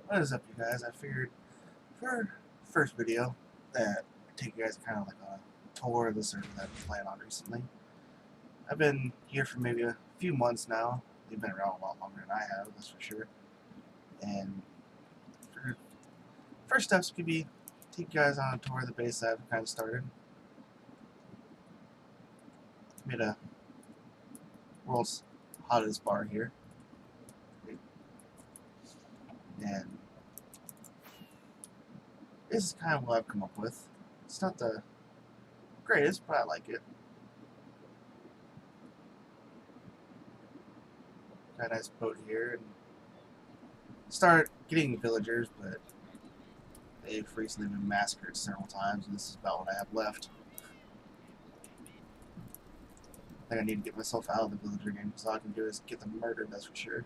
What is up, you guys? I figured for first video that I'd take you guys kind of like a tour of the server that I've been playing on recently. I've been here for maybe a few months now. They've been around a lot longer than I have, that's for sure. And for first steps could be take you guys on a tour of the base that I've kind of started. Made a world's hottest bar here. And this is kind of what I've come up with. It's not the greatest, but I like it. Got a nice boat here, and start getting villagers, but they've recently been massacred several times, and this is about what I have left. I think I need to get myself out of the villager game, because all I can do is get them murdered, that's for sure.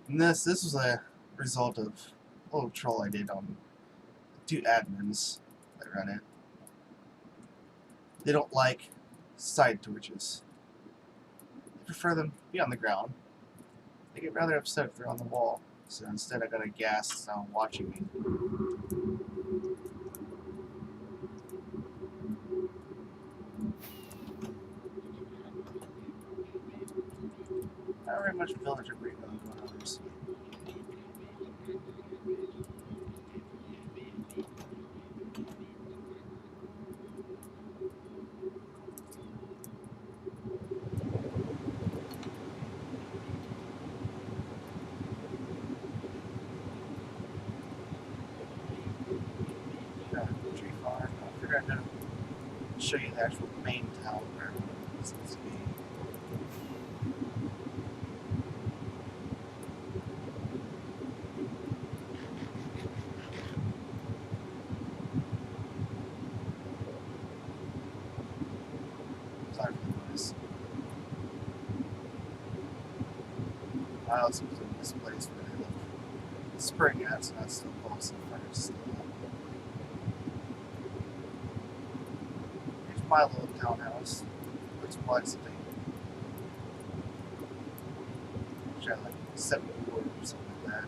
And this was a result of a little troll I did on 2 admins that run it. They don't like side torches. They prefer them to be on the ground. They get rather upset if they're on the wall. So instead I got a gas sound watching me. Not very much villager breeding going on recently. Tree farm. I figured I'd show you the actual main town where this needs to be. Sorry for the noise. I also was in this place where they live spring at, so that's still close to the fires. Here's my little townhouse. Looks like something. Which had like 7 floors or something like that.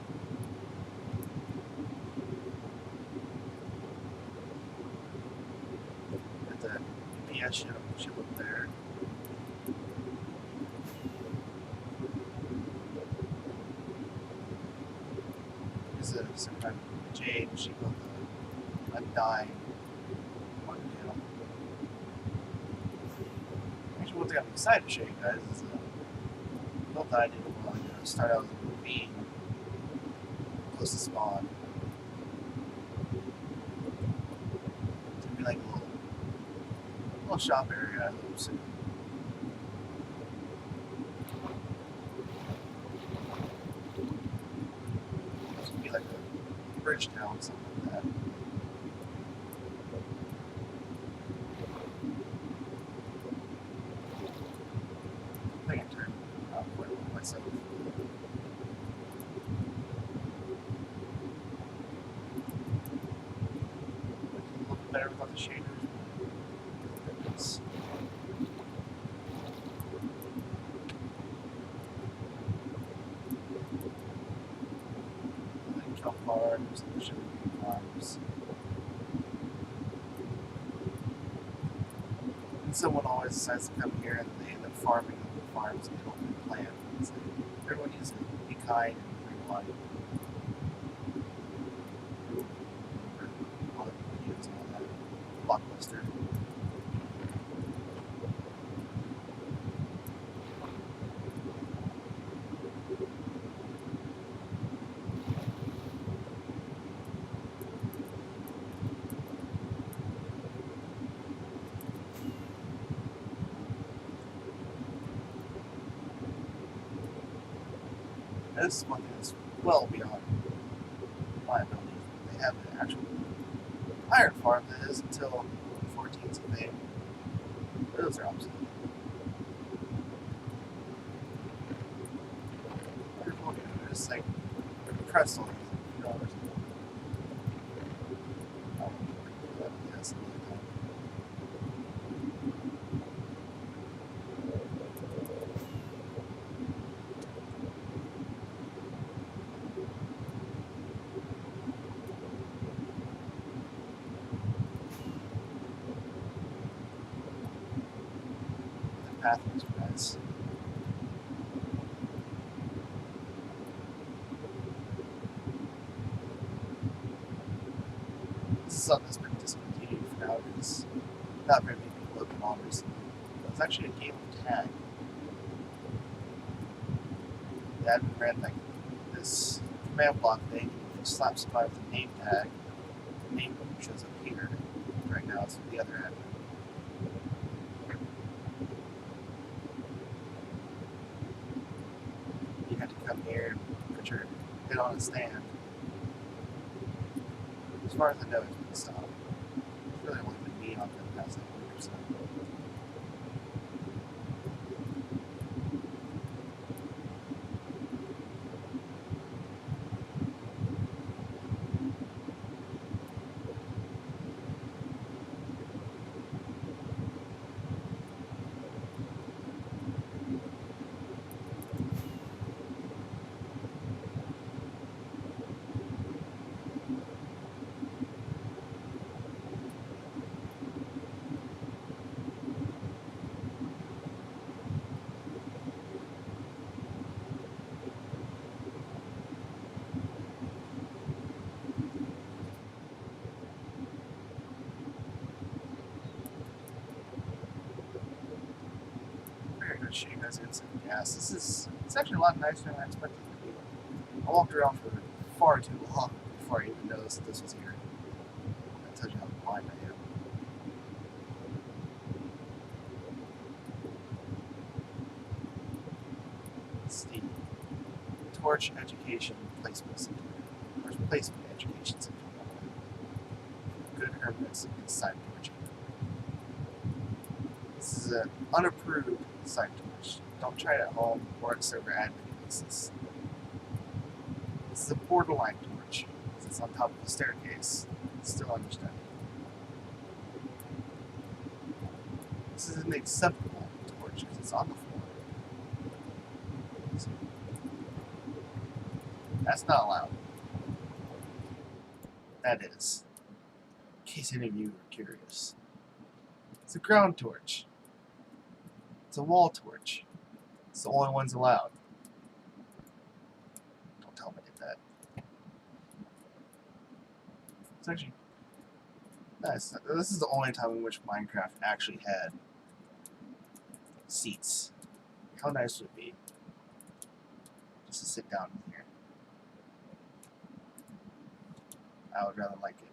Got the UPS ship up there. There's some kind of jade she built a undying one deal. Actually, one thing I'm excited to show you guys is the build that I did a while ago. Start out with a ravine close to spawn. It's gonna be like a little shop area I hope soon. It's gonna be like a bridge town, something like that. I think I turned out quite a lot myself. Looking a little bit better without the shaders. Farms and sugar cane farms. And someone always decides to come here and they end up farming the farms and they don't plant. It's like, everyone needs to be kind and bring life. All the videos and all that. Blockbuster. This is one thing that's well beyond my ability. They have an actual iron farm that is until the 14th of May. Those are obsolete. Wonderful. It's like pretzel. $50. Yes, pathways for guys. This is something that's been discontinued for now because not very many people have been on recently. It's actually a game of tag. The admin ran like this command block thing. If you slap somebody with a name tag, the name shows up here. Right now it's the other admin. You have to come here and put your head on a stand. As far as I know, it's been stopped. It's really only been me on the past like week or so. I'm going to show you guys inside the gas. It's actually a lot nicer than I expected it to be. I walked around for far too long before I even noticed that this was here. That tells you how blind I am. It's the Torch Education Placement Center. Torch Placement Education Center. Good hermits inside torching. This is an unapproved site torch. Don't try it at home or at server admin basis. This is a borderline torch. It's on top of the staircase. It's still understandable. This is an acceptable torch because it's on the floor. So that's not allowed. That is. In case any of you are curious. It's a ground torch. It's a wall torch. It's the only ones allowed. Don't tell me I did that. It's actually nice. This is the only time in which Minecraft actually had seats. How nice would it be just to sit down in here? I would rather like it.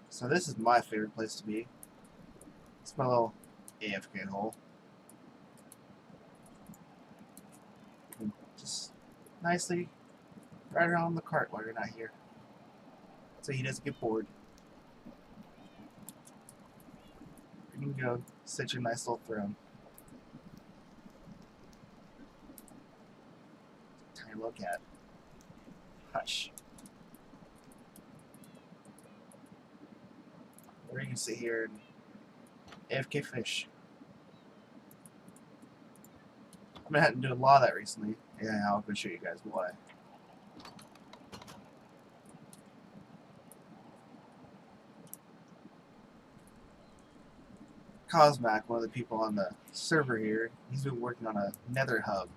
So this is my favorite place to be. It's my little AFK hole. You can just nicely ride around on the cart while you're not here, so he doesn't get bored. You can go sit your nice little throne. Tiny little cat. Hush. Or you can sit here and AFK fish. I've been having to do a lot of that recently. Yeah, I'll go show you guys why. Cosmac, one of the people on the server here, he's been working on a nether hub.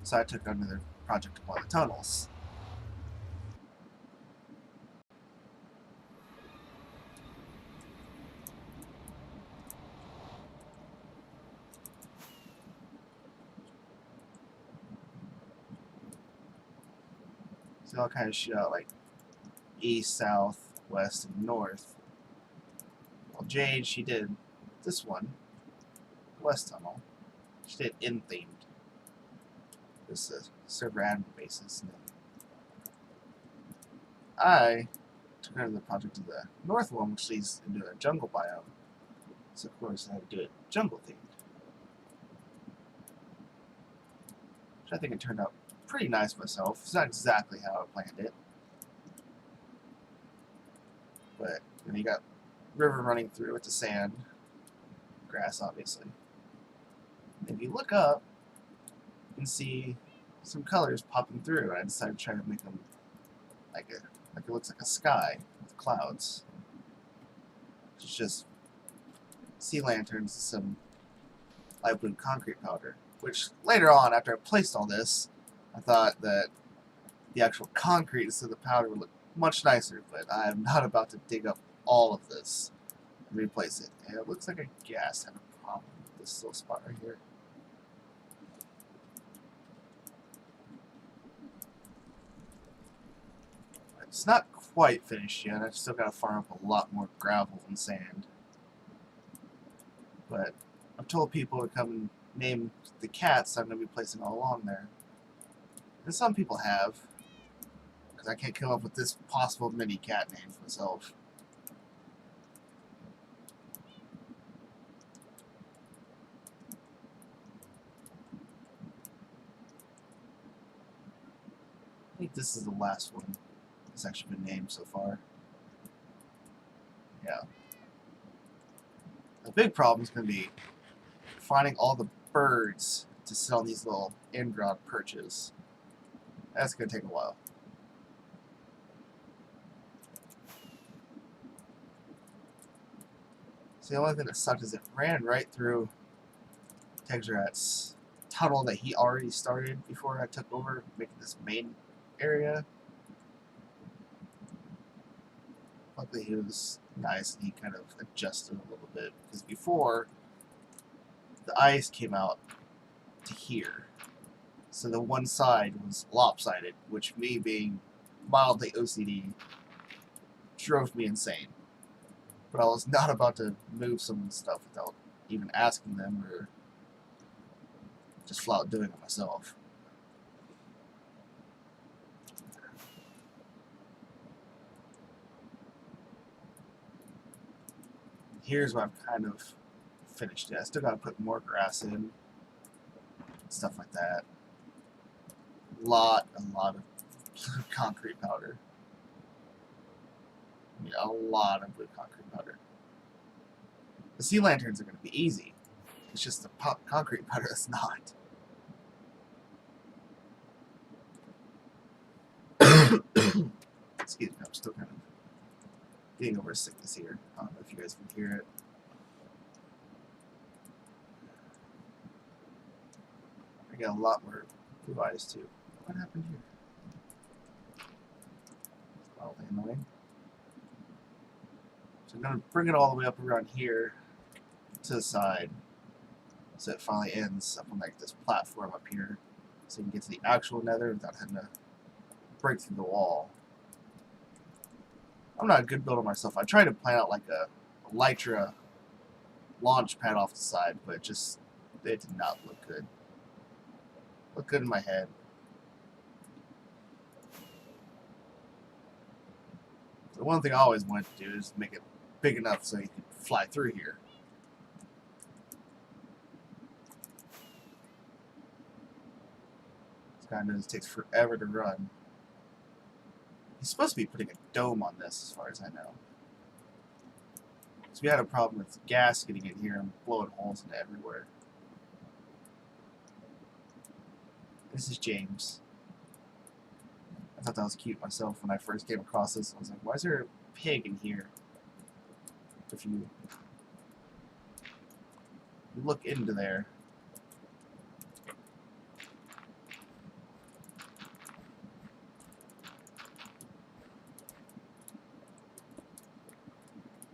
So I took on another project to plot the tunnels. So I'll kind of shoot out like east, south, west, and north. Well, Jade, she did this one, west tunnel. She did in-themed. This is server admin basis. And I took over the project to the north one, which leads into a jungle biome. So of course I had to do it jungle themed. Which I think it turned out pretty nice myself. It's not exactly how I planned it. But you got river running through with the sand. grass, obviously. If you look up, you can see some colors popping through. I decided to try to make them like it looks like a sky with clouds. It's just sea lanterns and some light blue concrete powder. Which later on, after I placed all this, I thought that the actual concrete instead of the powder would look much nicer, but I am not about to dig up all of this and replace it. And it looks like a gas had a problem with this little spot right here. It's not quite finished yet. I've still got to farm up a lot more gravel and sand. But I've told people to come and name the cats I'm going to be placing all along there. And some people have, because I can't come up with this possible mini cat names myself. I think this is the last one that's actually been named so far. Yeah. The big problem is going to be finding all the birds to sit on these little in-ground perches. That's going to take a while. So the only thing that sucked is it ran right through Tegrat's tunnel that he already started before I took over, making this main area. Luckily he was nice and he kind of adjusted a little bit, because before the ice came out to here, so the one side was lopsided, which me being mildly OCD drove me insane. But I was not about to move some of the stuff without even asking them or just flat out doing it myself. Here's where I've kind of finished it. I still got to put more grass in, stuff like that. A lot of concrete powder. I mean, a lot of blue concrete powder. The sea lanterns are going to be easy. It's just the concrete powder that's not. Excuse me, I'm still kind of getting over sickness here. I don't know if you guys can hear it. I got a lot more blue eyes too. What happened here? It's wildly annoying. So I'm going to bring it all the way up around here to the side, so it finally ends up on like this platform up here, so you can get to the actual nether without having to break through the wall. I'm not a good builder myself. I tried to plan out like a Elytra launch pad off the side, but it did not look good. Looked good in my head. The one thing I always wanted to do is make it big enough so you could fly through here. This guy knows it takes forever to run. He's supposed to be putting a dome on this, as far as I know. So we had a problem with gas getting in here and blowing holes into everywhere. This is James. I thought that was cute myself when I first came across this. I was like, why is there a pig in here? If you look into there,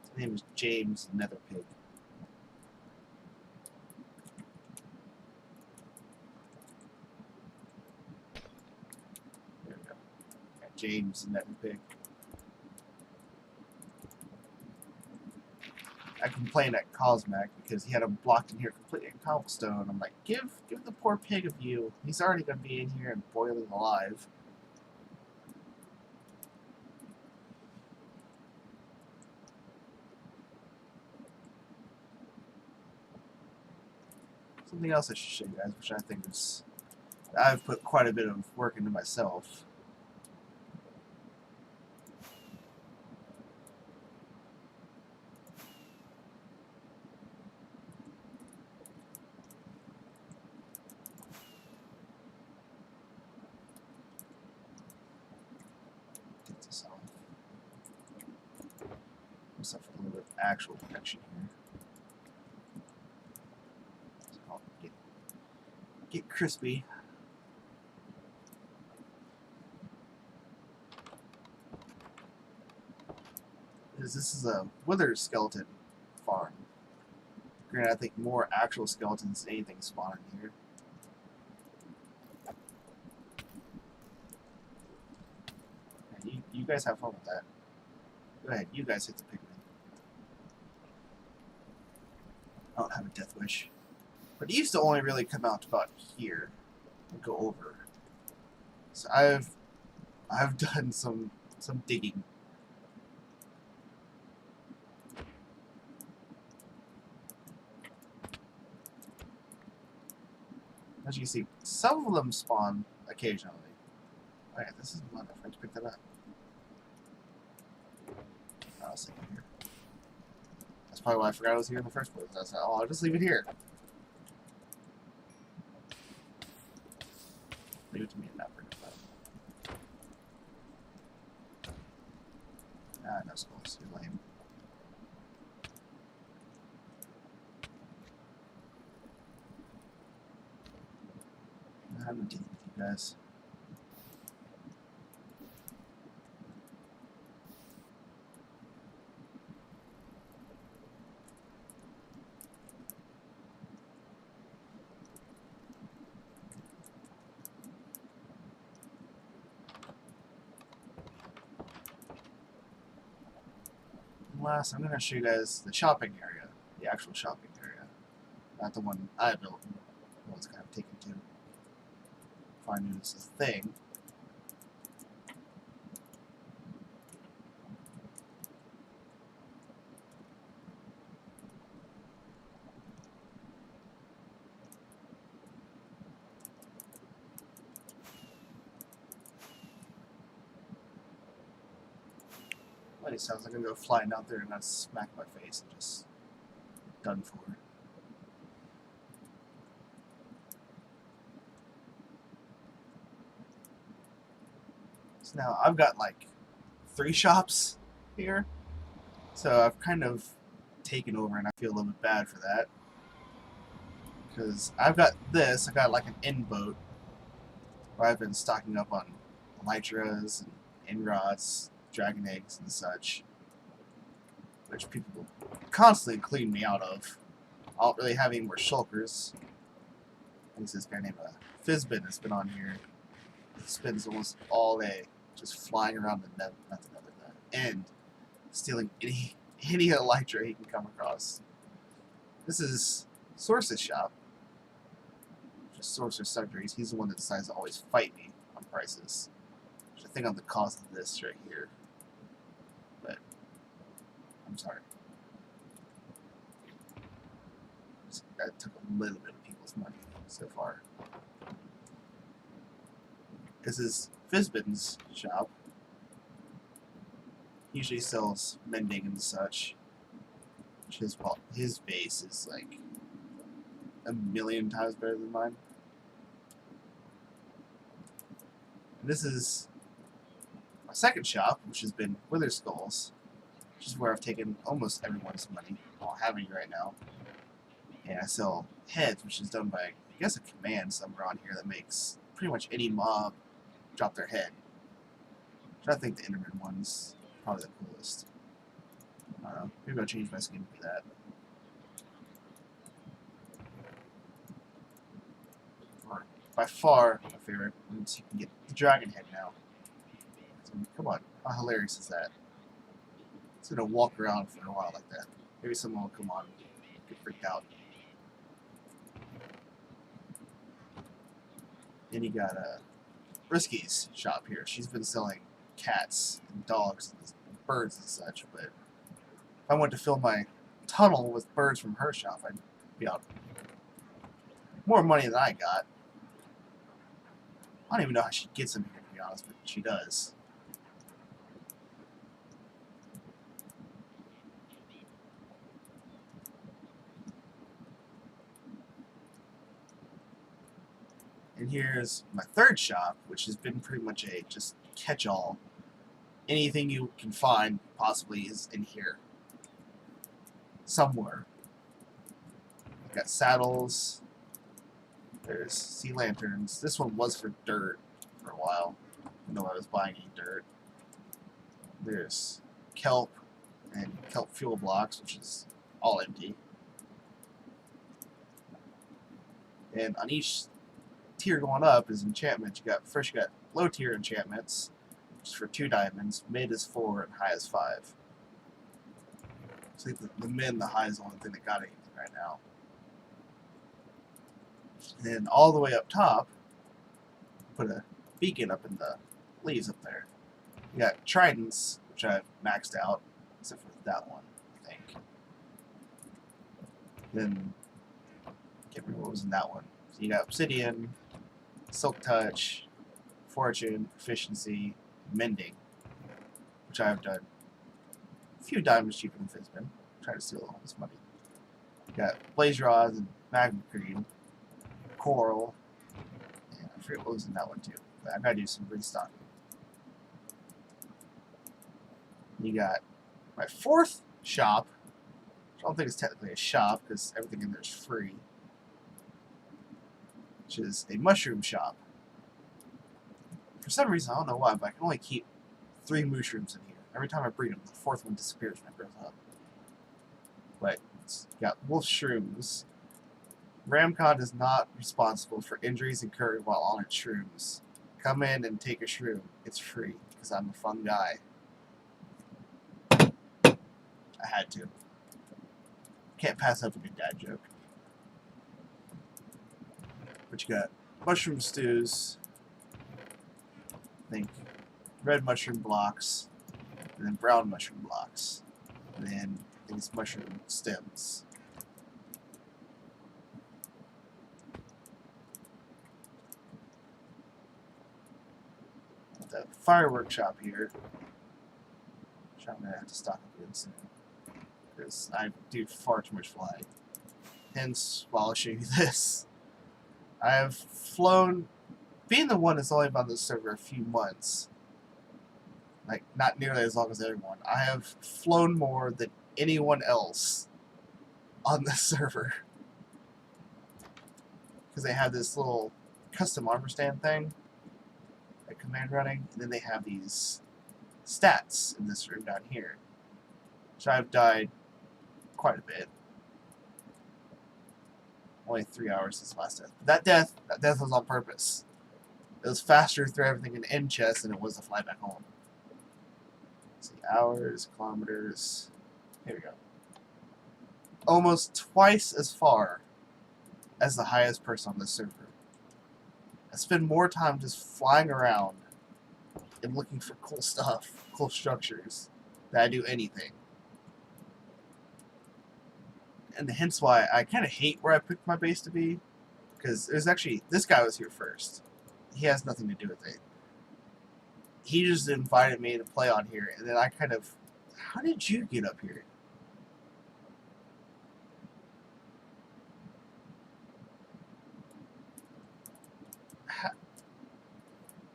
his name is James Nether Pig. There we go. Yeah, James Nether Pig. I complained at Cosmac because he had him blocked in here completely in cobblestone. I'm like, give the poor pig a view. He's already going to be in here and boiling alive. Something else I should show you guys, which I think is, I've put quite a bit of work into myself. actual protection here. So I'll get crispy. Because this is a wither skeleton farm. Granted, I think more actual skeletons than anything spawn in here. You guys have fun with that. Go ahead, you guys hit the pigment. I don't have a death wish. But it used to only really come out about here and go over. So I've done some digging. As you can see, some of them spawn occasionally. Oh yeah, this is mud. I forgot to pick that up. I'll sit here. That's probably why I forgot I was here in the first place. I was like, oh, I'll just leave it here. Leave it to me and not bring it up. Ah, no skulls. You're lame. I'm dealing with you guys. Last, I'm going to show you guys the shopping area, the actual shopping area, not the one I built. The one's kind of taken to. If I knew this is a thing. It sounds like I'm going to go flying out there and not smack my face and just done for. So now I've got like 3 shops here, so I've kind of taken over and I feel a little bit bad for that. Because I've got this, I got like an end boat where I've been stocking up on elytras and inrods, dragon eggs and such, which people constantly clean me out of. I don't really have any more shulkers. There's this guy named Fizbin that's been on here. He spends almost all day just flying around the end, stealing any elytra he can come across. This is Source's shop. Just Sorcerer Sundries. He's the one that decides to always fight me on prices. Which I think I'm the cause of this right here. But I'm sorry. That took a little bit of people's money so far. This is Fizbin's shop. He usually sells mending and such. His base is like a million times better than mine. And this is my second shop, which has been Wither Skulls, which is where I've taken almost everyone's money. I don't have any right now. And I sell heads, which is done by, I guess, a command somewhere on here that makes pretty much any mob drop their head. Which I think the Enderman one's probably the coolest. I don't know. Maybe I'll change my skin to be that. By far my favorite. Once you can get the dragon head now. So, come on, how hilarious is that? It's gonna walk around for a while like that. Maybe someone will come on and get freaked out. Then you got Risky's shop here. She's been selling cats and dogs and birds and such, but if I went to fill my tunnel with birds from her shop, I'd be out more money than I got. I don't even know how she gets them here, to be honest, but she does. And here's my third shop, which has been pretty much a just catch-all. Anything you can find, possibly, is in here. somewhere. We've got saddles. There's sea lanterns. This one was for dirt for a while. I know I was buying any dirt. There's kelp and kelp fuel blocks, which is all empty. And on each tier going up is enchantments. First you got low tier enchantments, which is for 2 diamonds. Mid is 4 and high is 5. So the mid and the high is the only thing that got anything right now. And then all the way up top, put a beacon up in the leaves up there. You got tridents, which I've maxed out, except for that one, I think. Then, can't remember what was in that one. So you got obsidian, silk touch, fortune, proficiency, mending, which I've done a few diamonds cheaper than Fizbin. I'm trying to steal all this money. You got blaze rods and magma cream, coral, and I forget what was in that one too. But I gotta do some restocking. You got my 4th shop, which I don't think it's technically a shop because everything in there is free, which is a mushroom shop. For some reason, I don't know why, but I can only keep 3 mushrooms in here. Every time I breed them, the 4th one disappears when it grows up. But it's got wolf shrooms. Ramcon is not responsible for injuries incurred while on its shrooms. Come in and take a shroom. It's free, because I'm a fun guy. I had to. Can't pass up a good dad joke. But you got mushroom stews, I think red mushroom blocks, and then brown mushroom blocks, and then these mushroom stems. The fireworks shop here, which I'm going to have to stock up again soon, because I do far too much flying. Hence, while I'll show you this, I have flown, being the one that's only been on this server a few months, like not nearly as long as everyone, I have flown more than anyone else on this server. Because they have this little custom armor stand thing, like command running, and then they have these stats in this room down here. So I've died quite a bit. Only 3 hours since last death. But that death was on purpose. It was faster through everything in end chest than it was to fly back home. Let's see, hours, kilometers. Here we go. Almost twice as far as the highest person on this server. I spend more time just flying around and looking for cool stuff, cool structures, than I do anything. And hence why I kind of hate where I picked my base to be, because there's actually, this guy was here first. He has nothing to do with it. He just invited me to play on here, and then I kind of, how did you get up here?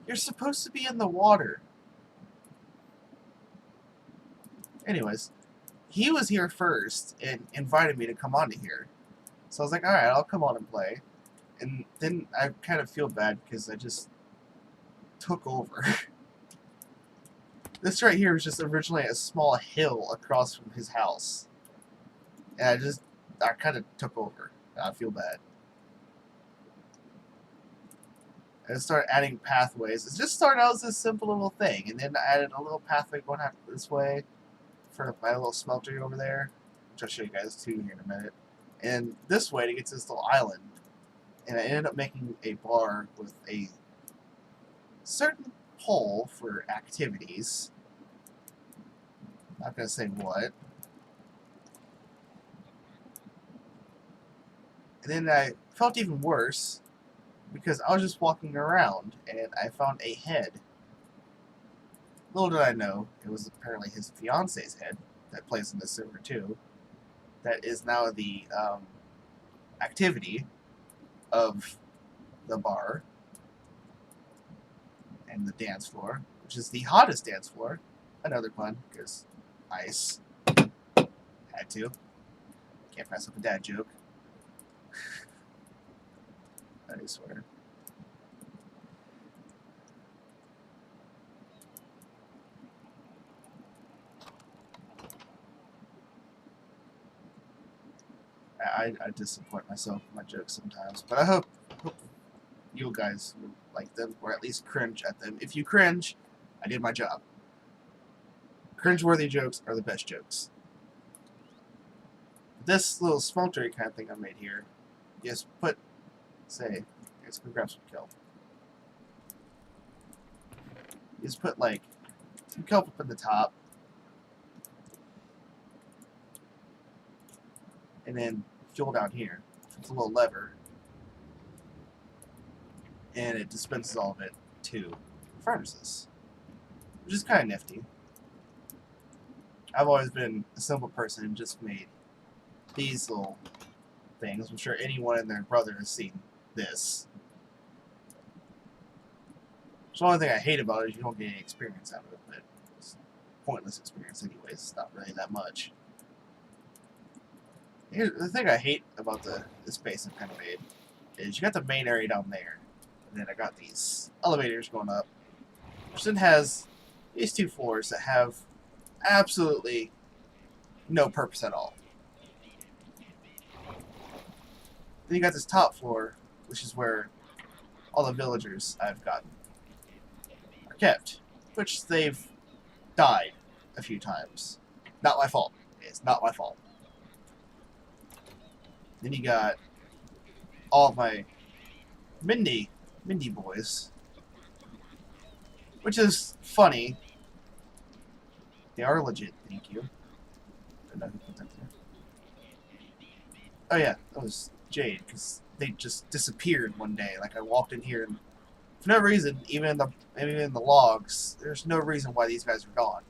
You're supposed to be in the water. Anyways, he was here first and invited me to come on to here. So I was like, alright, I'll come on and play. And then I kind of feel bad because I just took over. This right here was just originally a small hill across from his house. And I kind of took over. I feel bad. And started adding pathways. It just started out as this simple little thing, and then I added a little pathway going out this way for my little smeltery over there, which I'll show you guys too here in a minute. And this way to get to this little island. And I ended up making a bar with a certain pole for activities. Not gonna say what. And then I felt even worse because I was just walking around and I found a head. Little did I know, it was apparently his fiance's head that plays in this server too. That is now the activity of the bar and the dance floor, which is the hottest dance floor. Another pun, because ice. Had to. Can't pass up a dad joke. I swear. I disappoint myself with my jokes sometimes, but I hope you guys will like them, or at least cringe at them. If you cringe, I did my job. Cringe-worthy jokes are the best jokes. This little smeltery kind of thing I made here, you just put, say, let's go grab some kelp. You just put, like, some kelp up in the top, and then fuel down here. It's a little lever, and it dispenses all of it to furnaces, which is kind of nifty. I've always been a simple person and just made these little things. I'm sure anyone and their brother has seen this. The only thing I hate about it is you don't get any experience out of it, but it's pointless experience anyways. It's not really that much. Here's the thing I hate about this base I've kind of made is you got the main area down there, and then I got these elevators going up, which then has these two floors that have absolutely no purpose at all. Then you got this top floor, which is where all the villagers I've gotten are kept, which they've died a few times. Not my fault. It's not my fault. Then you got all of my Mindy boys, which is funny. They are legit, thank you. I don't know who put that there. Oh yeah, that was Jade, because they just disappeared one day. Like, I walked in here and for no reason, even in the logs, there's no reason why these guys are gone.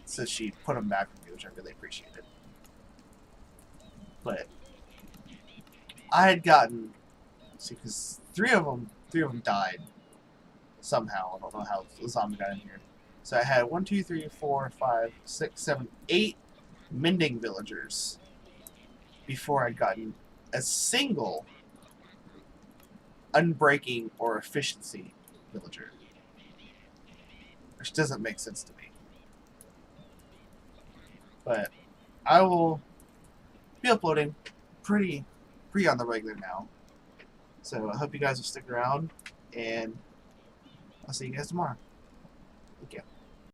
So she put them back for me, which I really appreciated. But I had gotten, see, because three of them died somehow. I don't know how the zombie got in here. So I had 1, 2, 3, 4, 5, 6, 7, 8 mending villagers before I'd gotten a single unbreaking or efficiency villager, which doesn't make sense to me. But I will be uploading pretty on the regular now, so I hope you guys will stick around, and I'll see you guys tomorrow. Thank you.